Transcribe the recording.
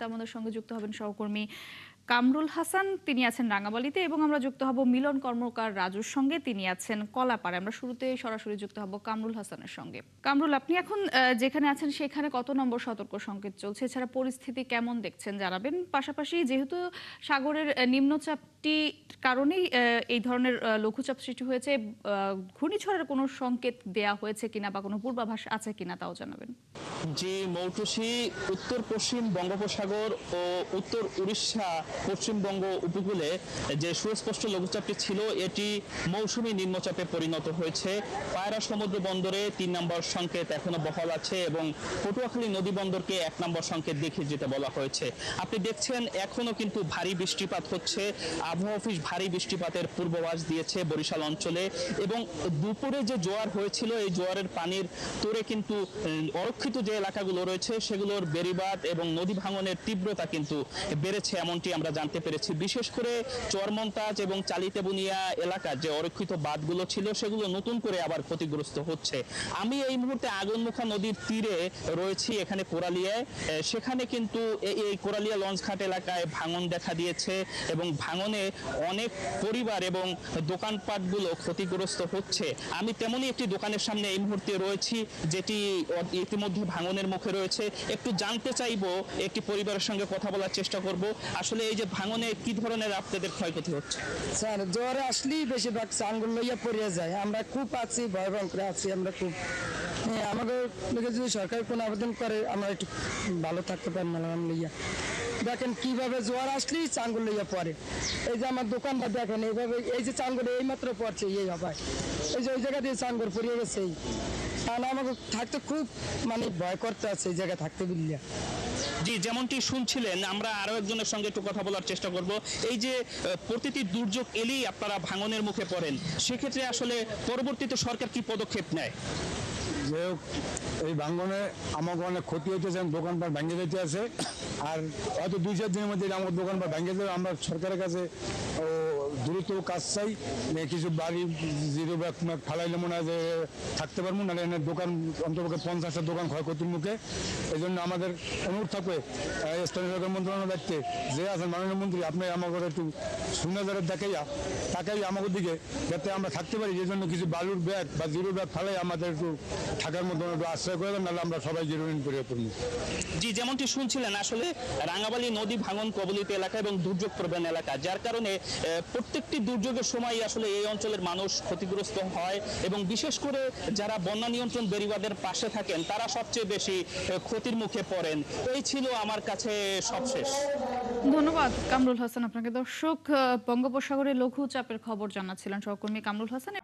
আমাদের সঙ্গে যুক্ত হবেন সহকর্মী কামরুল হাসান, তিনি আছেন রাঙামাটিতে, এবং আমরা যুক্ত হব মিলন কর্মকার রাজুর সঙ্গে, তিনি আছেন কলাপাড়ে। আমরা শুরুতে সরাসরি যুক্ত হব কামরুল হাসানের সঙ্গে। কামরুল, আপনি এখন যেখানে আছেন সেখানে কত নম্বর সতর্ক সংকেত চলছে? এছাড়া পরিস্থিতি কেমন দেখছেন জানাবেন। পাশাপাশি যেহেতু সাগরের নিম্নচাপটি কারণেই এই ধরনের লঘুচাপ সৃষ্টি হয়েছে, ঘূর্ণিঝড়ের কোনো সংকেত দেয়া হয়েছে কিনা বা কোনো পূর্বাভাস আছে কিনা তাও জানাবেন। যে মৌটুসী উত্তর পশ্চিম বঙ্গোপসাগর ও উত্তর উড়িষ্যা পশ্চিমবঙ্গ উপকূলে যে সুস্পষ্ট লঘুচাপটি ছিল এটি মৌসুমী নিম্নচাপে পরিণত হয়েছে। পায়রা সমুদ্র বন্দরে ৩ নম্বর সংকেত এখনো বহাল আছে এবং পটুয়াখালী নদী বন্দরকে ১ নম্বর সংকেত দেখিয়ে যেতে বলা হয়েছে। আপনি দেখছেন এখনো কিন্তু ভারী বৃষ্টিপাত হচ্ছে। আবহাওয়া অফিস ভারী বৃষ্টিপাতের পূর্বাভাস দিয়েছে বরিশাল অঞ্চলে, এবং দুপুরে যে জোয়ার হয়েছিল এই জোয়ারের পানির তোরে কিন্তু অরক্ষিত যে এলাকাগুলো রয়েছে সেগুলোর বেড়িবাঁধ এবং নদী ভাঙনের তীব্রতা কিন্তু বেড়েছে, এমনটি আমরা জানতে পেরেছি। বিশেষ করে চরমন্তাজ এবং চালিতে বুনিয়া এলাকার যে অরক্ষিত বাঁধগুলো ছিল সেগুলো নতুন করে আবার ক্ষতিগ্রস্ত হচ্ছে। আমি এই মুহূর্তে আগুনমুখা নদীর তীরে রয়েছি, এখানে কোরালিয়ায়। সেখানে কিন্তু এই কোরালিয়া লঞ্চঘাট এলাকায় ভাঙন দেখা দিয়েছে এবং ভাঙনে অনেক পরিবার এবং দোকানপাটগুলো ক্ষতিগ্রস্ত হচ্ছে। আমি তেমনই একটি দোকানের সামনে এই মুহূর্তে রয়েছি যেটি ইতিমধ্যে ভাঙনের মুখে রয়েছে। একটু জানতে চাইবো, একটি পরিবারের সঙ্গে কথা বলার চেষ্টা করব, আসলে এই যে ভাঙনে কি ধরনের আপনাদের ক্ষয়ক্ষতি হচ্ছে? স্যার, জ্বরে আসলেই বেশিরভাগ চাঙ্গুল লইয়া পড়িয়া যায়। আমরা খুব আছি, ভয় করে আছি আমরা খুব। আমাদের লোকে যদি সরকার কোনো আবেদন করে আমরা একটু ভালো থাকতে পারি না লইয়া। দেখেন কিভাবে জোয়ার আসলেই চাঙ্গুল লইয়া পড়ে। এই যে আমার দোকানটা দেখেন এইভাবে, এই যে চাঙ্গুল এইমাত্র পড়ছে, এই হবে এই যে ওই জায়গা দিয়ে চাঙ্গুল পড়িয়ে গেছে। কারণ আমাকে থাকতে খুব ভয় করতে আছে এই জায়গায় থাকতে বুঝলিয়া। জি, যেমনটি শুনছিলেন, আমরা আরো একজনের সঙ্গে একটু কথা বলার চেষ্টা করব। এই যে প্রতিটি দুর্যোগ এলেই আপনারা ভাঙনের মুখে পড়েন, সেক্ষেত্রে আসলে পরবর্তীতে সরকার কি পদক্ষেপ নেয়? যে এই ভাঙ্গনে আমাকে অনেক ক্ষতি হইতেছে, দোকানপাট ভেঙে যেতে আছে। আর হয়তো ২-৪ দিনের মধ্যে আমার দোকানপাট ভেঙে যাবে। আমরা সরকারের কাছে দ্রুত কাজ চাই। কিছু বাড়ি জিরো ব্যাগ ফালাইলে মনে হয় যে থাকতে পারবো, নাহলে এনে দোকান অন্তপক্ষে ৫০টা দোকান ক্ষয়ক্ষতির মুখে। এই জন্য আমাদের অনুরোধ থাকবে স্থানীয় সরকার মন্ত্রণালয়ের দায়িত্বে যে আছেন মাননীয় মন্ত্রী, আপনি আমাকে একটু সুনাজারে তাকাই আমাদের দিকে, যাতে আমরা থাকতে পারি। যে জন্য কিছু বালুর ব্যাগ বা জিরো ব্যাগ ফালাই আমাদের একটু থাকার মতো একটু আশ্রয় করে দেন, নাহলে আমরা সবাই জিরোইন করে পড়বো। জি, যেমনটি শুনছিলেন, আসলে রাঙাবালি নদী ভাঙন কবলিত এলাকা এবং দুর্যোগ প্রবণ এলাকা, যার কারণে প্রত্যেকটি দুর্যোগের সময় আসলে এই অঞ্চলের মানুষ ক্ষতিগ্রস্ত হয়, এবং বিশেষ করে যারা বন্যা নিয়ন্ত্রণ বেড়িবাঁধের পাশে থাকেন তারা সবচেয়ে বেশি ক্ষতির মুখে পড়েন। এই ছিল আমার কাছে সবশেষ। ধন্যবাদ কামরুল হাসান আপনাকে। দর্শক, বঙ্গোপসাগরে লঘু চাপের খবর জানাচ্ছিলেন সহকর্মী কামরুল হাসান।